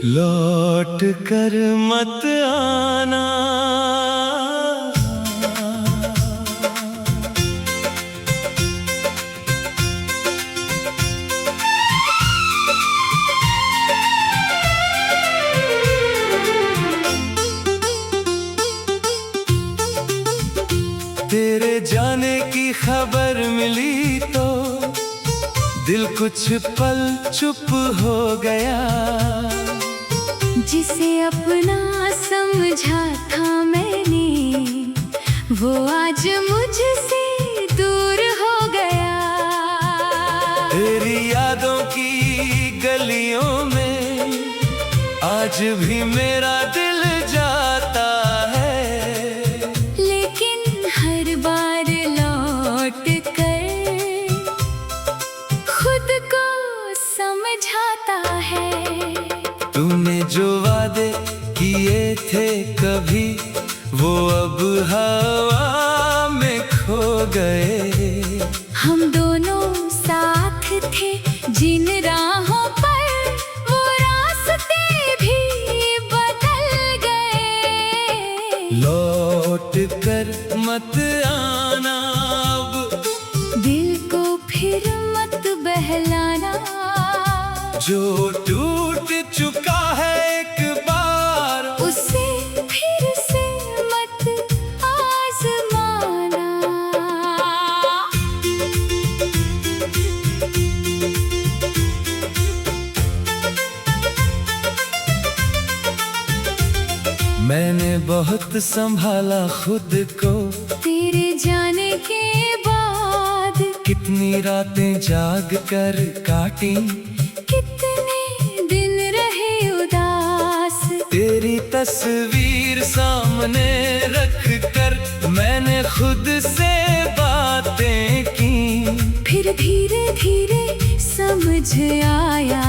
लौट कर मत आना। तेरे जाने की खबर मिली तो दिल कुछ पल चुप हो गया। जिसे अपना समझा था मैंने, वो आज मुझसे दूर हो गया। तेरी यादों की गलियों में आज भी मेरा दिल जाता है, लेकिन हर बार लौट कर खुद को समझाता है। तूने जो वादे किए थे कभी, वो अब हवा में खो गए। हम दोनों साथ थे जिन राहों पर, वो रास्ते भी बदल गए। लौट कर मत आना अब, दिल को फिर मत बहलाना। जो टूट चुका है एक बार, उसे फिर से मत आजमाना। मैंने बहुत संभाला खुद को तेरे जाने के बाद, कितनी रातें जाग कर काटी, कितने दिन रहे उदास। तेरी तस्वीर सामने रख कर मैंने खुद से बातें की। फिर धीरे धीरे समझ आया,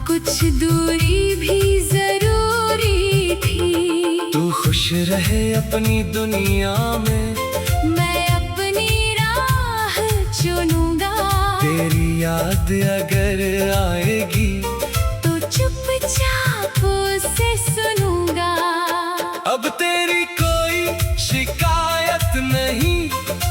कुछ दूरी भी जरूरी थी। तू खुश रहे अपनी दुनिया में, मैं अपनी राह चुनूंगा। तेरी याद अगर आएगी तो चुपचाप उसे सुनूंगा। अब तेरी कोई शिकायत नहीं,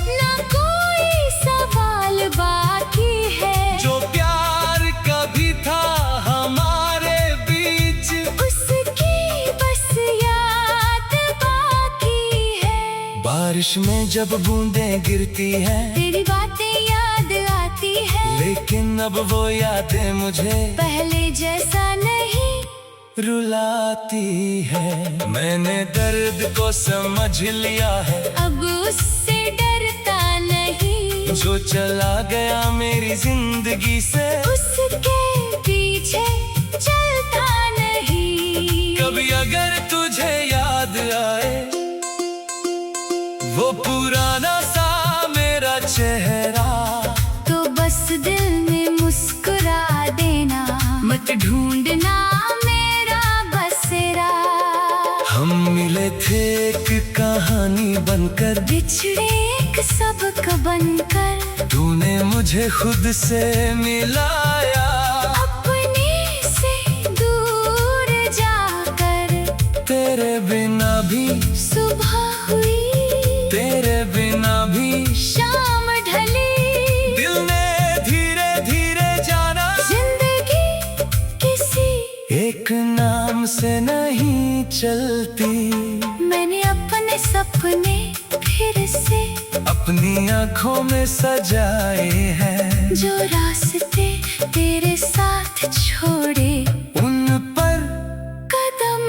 ना कोई सवाल बाकी है। जो प्यार कभी था हमारे बीच, उसकी बस याद बाकी है। बारिश में जब बूंदें गिरती हैं, तेरी बातें याद आती है। लेकिन अब वो यादें मुझे पहले जैसा नहीं रुलाती है। मैंने दर्द को समझ लिया है, अब उससे डरता नहीं। जो चला गया मेरी जिंदगी से, उसके पीछे चलता नहीं। कभी अगर तुझे याद आए वो पुराना सा मेरा चेहरा, तो बस दिल में मुस्कुरा देना। मत ढूंढना मेरा बसेरा। हम मिले थे एक कहानी बनकर, बिछड़े एक सबक बनकर। तूने मुझे खुद से मिलाया। अपने से दूर जाकर तेरे बिना भी सुबह हुई, तेरे बिना भी शाम ढली। दिल ने धीरे धीरे जाना, जिंदगी किसी एक नाम से नहीं चलती। मैंने अपने सपने फिर से अपनी आँखों में सजाए हैं। जो रास्ते तेरे साथ छोड़े, उन पर कदम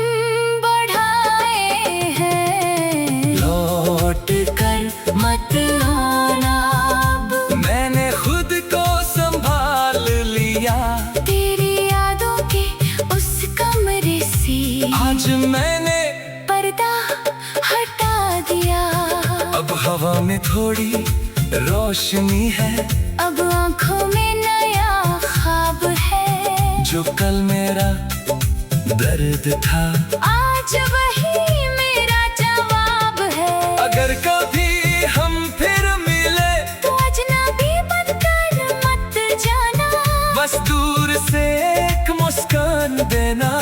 बढ़ाए हैं। लौट कर मत आना अब, मैंने खुद को संभाल लिया। तेरी यादों के उस कमरे से आज मैंने पर्दा हटा दिया। अब हवा में थोड़ी रोशनी है, अब आंखों में नया ख्वाब है। जो कल मेरा दर्द था, आज वही मेरा जवाब है। अगर कभी हम फिर मिले तो अजनबी बनकर मत जाना। बस दूर से एक मुस्कान देना।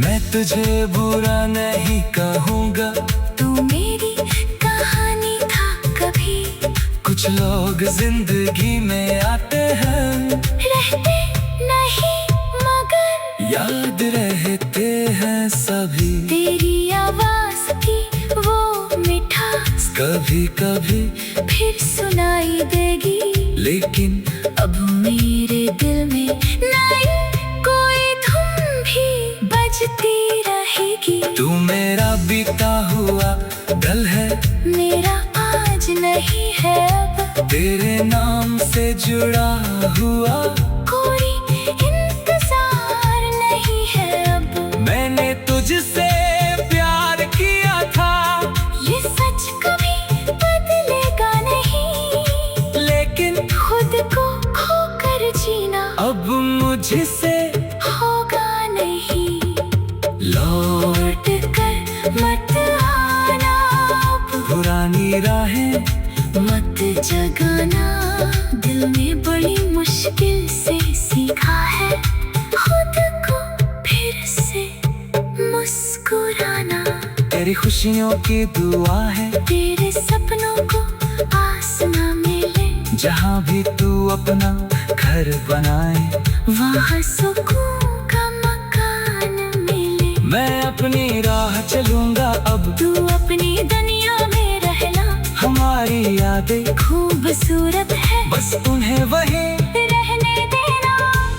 मैं तुझे बुरा नहीं कहूँगा, तू मेरी कहानी था कभी। कुछ लोग जिंदगी में आते हैं, रहते नहीं मगर याद रहते हैं सभी। तेरी आवाज की वो मिठास कभी कभी फिर सुनाई देगी, लेकिन अब मेरे दिल में नई कोई धुन भी बजती रहेगी। तू मेरा बीता हुआ कल है, मेरा आज नहीं है अब, तेरे नाम से जुड़ा हुआ कोई इंतजार नहीं है अब। मैंने तुझसे प्यार किया था, ये सच कभी बदलेगा नहीं, लेकिन खुद को खोकर जीना अब मुझसे होगा नहीं। लौट कर मत आना अब, पुरानी राहें मत जगाना। दिल में बड़ी मुश्किल से सीखा है खुद को फिर से मुस्कुराना। तेरी खुशियों की दुआ है, तेरे सपनों को आसमां मिले, जहाँ भी तू अपना घर बनाए, वहाँ सुकून का मकान मिले। मैं अपनी राह चलूंगा अब, तू अपनी दुनिया में रहना, हमारी यादें खूबसूरत है बस उन्हें वहीं रहने देना।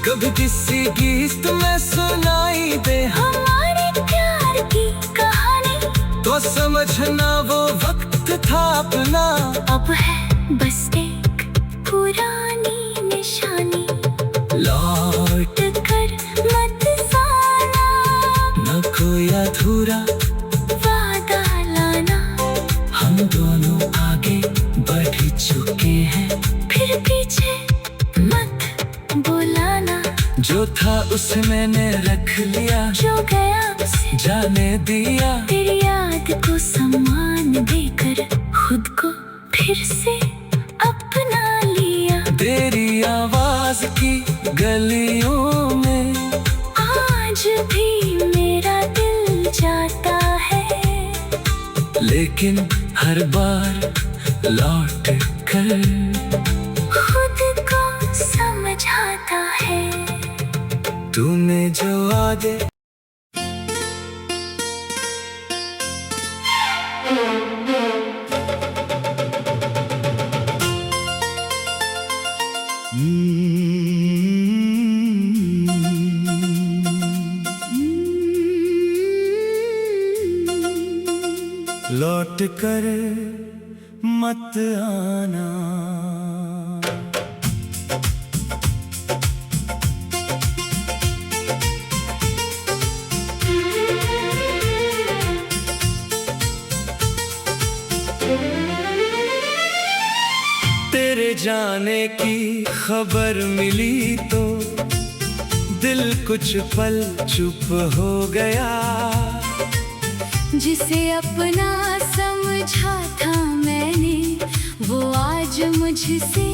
कभी किसी गीत में सुनाई दे हमारे प्यार की कहानी, तो समझना वो वक्त था अपना। अब है बस एक पुरानी निशानी, लौट कर मत आना, न कोई अधूरा वादा लाना। हम दोनों आगे बढ़ चुके हैं, फिर पीछे मत बुलाना। जो था उसे मैंने रख लिया, जो गया उसे जाने दिया। तेरी याद को सम्मान देकर खुद को फिर से अपना लिया। तेरी आवाज की गलियों में आज भी मेरा दिल जाता है, लेकिन हर बार लौट कर खुद को समझाता है। तूने जो आगे लौट कर मत आना। तेरे जाने की खबर मिली तो दिल कुछ पल चुप हो गया। जिसे अपना समझा था मैंने, वो आज मुझसे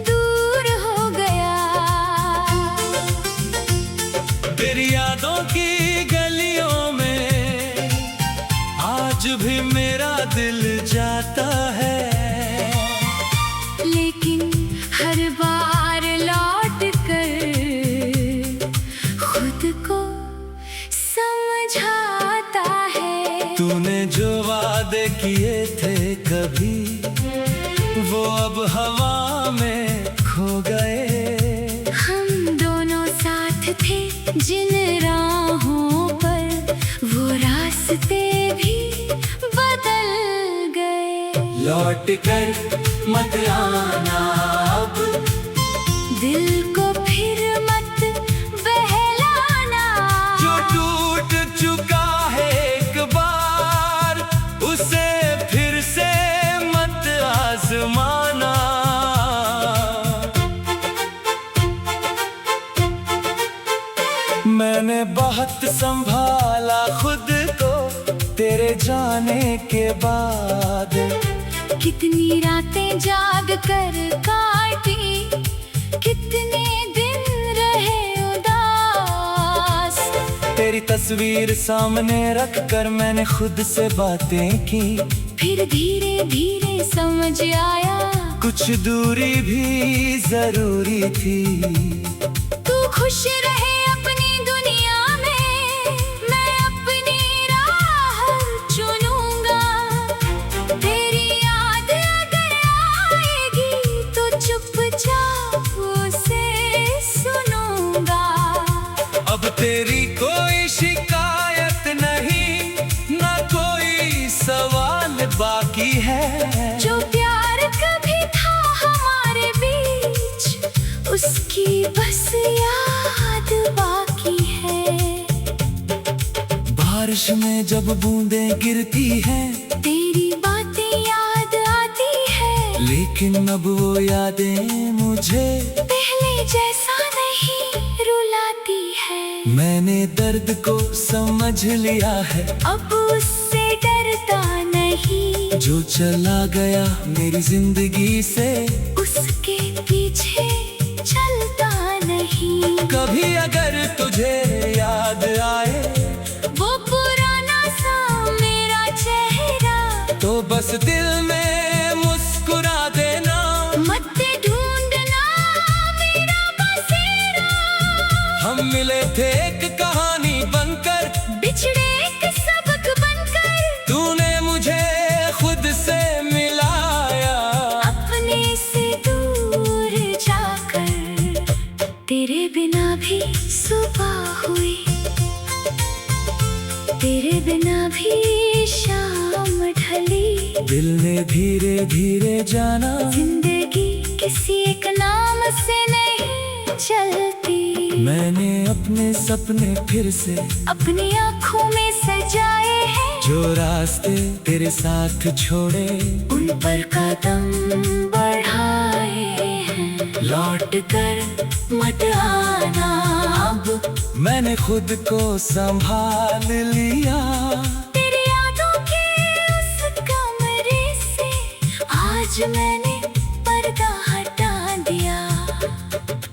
दूर हो गया। तेरी यादों की गलियों में आज भी मेरा दिल जाता है, लेकिन हर बार लौट कर खुद को समझाता है। तूने जो वादे किए थे कभी, वो अब हवा में खो गए। हम दोनों साथ थे जिन राहों पर, वो रास्ते भी बदल गए। लौट कर मत आना अब, दिल को फिर मत बहलाना। जो टूट चुका है एक बार, उसे फिर से मत आजमाना। मैंने बहुत संभाला खुद को तेरे जाने के बाद। कितनी रातें जाग कर काटी, कितने दिन रहे उदास। तेरी तस्वीर सामने रख कर मैंने खुद से बातें की। फिर धीरे धीरे समझ आया कुछ दूरी भी जरूरी थी। तू खुश रहे अपनी दुनिया में, मैं अपनी राह चुनूंगा। तेरी याद अगर आएगी तो चुपचाप उसे सुनूंगा। अब तेरी कोई शिकायत नहीं, ना कोई सवाल बाकी है। जो प्यार कभी था हमारे बीच, उसकी बस याद बाकी है। बारिश में जब बूंदें गिरती हैं, तेरी बातें याद आती है। लेकिन अब वो यादें मुझे पहले जैसा नहीं रुलाती है। मैंने दर्द को समझ लिया है, अब उससे डरता नहीं। जो चला गया मेरी जिंदगी से, उसके पीछे चलता नहीं। कभी अगर तुझे याद आए वो पुराना सा मेरा चेहरा, तो बस दिल में मुस्कुरा देना। मत ढूंढना मेरा बसेरा। हम मिले थे एक कहानी बनकर, बिछड़े एक सबक बनकर। तूने मुझे खुद से मिलाया। अपने से दूर जाकर तेरे बिना भी सुबह हुई, तेरे बिना भी शाम ढली। दिल ने धीरे धीरे जाना, जिंदगी किसी एक नाम से नहीं चलती। मैंने अपने सपने फिर से अपनी आँखों में सजाए हैं। जो रास्ते तेरे साथ छोड़े, उन पर कदम बढ़ाए हैं। लौट कर मत आना अब, मैंने खुद को संभाल लिया। तेरी यादों के उस कमरे से आज मैंने पर्दा हटा दिया।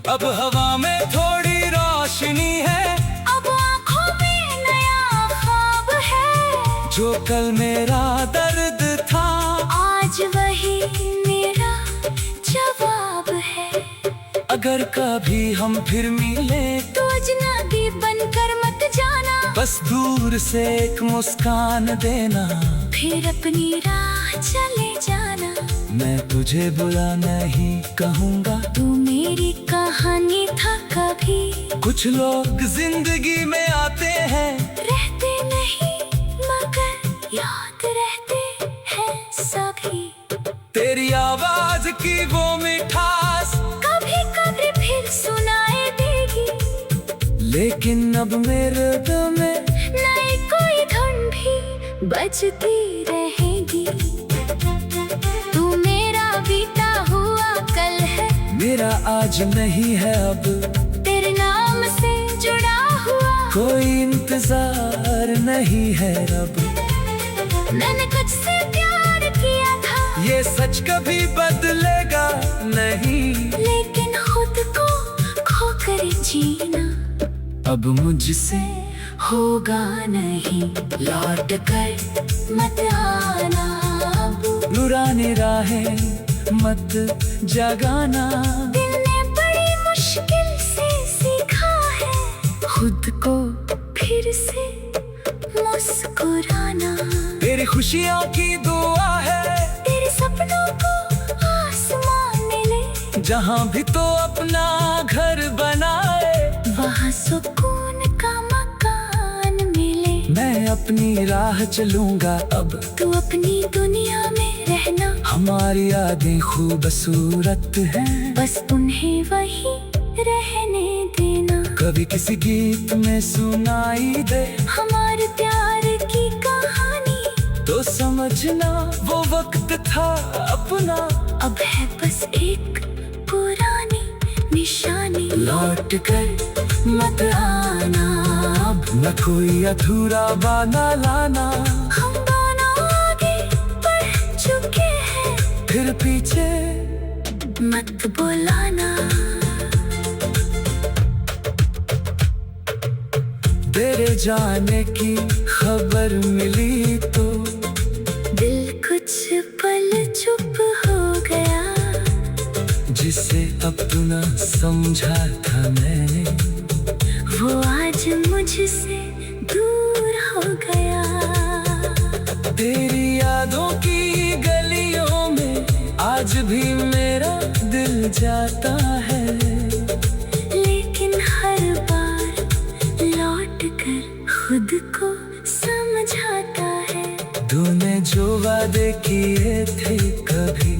अब हवा में थोड़ी रोशनी है, अब आँखों में नया ख्वाब है। जो कल मेरा दर्द था, आज वही मेरा जवाब है। अगर कभी हम फिर मिले, तो अजनबी बनकर मत जाना। बस दूर से एक मुस्कान देना। फिर अपनी राह चले जाना। मैं तुझे बुरा नहीं कहूँगा, तू मेरी कहानी था कभी। कुछ लोग जिंदगी में आते हैं, रहते नहीं मगर याद रहते हैं सभी। तेरी आवाज की वो मिठास कभी कभी फिर सुनाई देगी। लेकिन अब मेरे दिल में नई कोई धुन भी बजती रहेगी। तू मेरा बीता हुआ कल है, मेरा आज नहीं है अब। तेरे नाम से जुड़ा हुआ कोई इंतजार नहीं है अब। मैंने तुझसे प्यार किया था, ये सच कभी बदलेगा नहीं। लेकिन खुद को खोकर जीना अब मुझसे होगा नहीं। लौट कर मत आना अब, पुरानी राहें मत जगाना। दिल ने बड़ी मुश्किल से सीखा है खुद को फिर से मुस्कुराना। तेरी खुशियों की दुआ है, तेरे सपनों को आसमान मिले। जहाँ भी तो अपना घर बनाए, वहाँ सुकून का मकान मिले। मैं अपनी राह चलूंगा अब, तू अपनी दुनिया में रहना। हमारी यादें खूबसूरत हैं, बस उन्हें वही रहने देना। कभी किसी गीत में सुनाई दे हमारे प्यार की कहानी, तो समझना वो वक्त था अपना। अब है बस एक पुरानी निशानी। लौट कर मत आना अब, न कोई अधूरा बना लाना। हम दोनों आगे बढ़ चुके हैं, फिर पीछे मत बुलाना। तेरे जाने की खबर मिली तो दिल कुछ पल चुप हो गया। जिसे अपना समझा था मैंने, वो आज मुझसे दूर हो गया। तेरी यादों की गलियों में आज भी मेरा दिल जाता है, लेकिन हर बार लौट कर खुद को समझाता है। तूने जो वादे किए थे कभी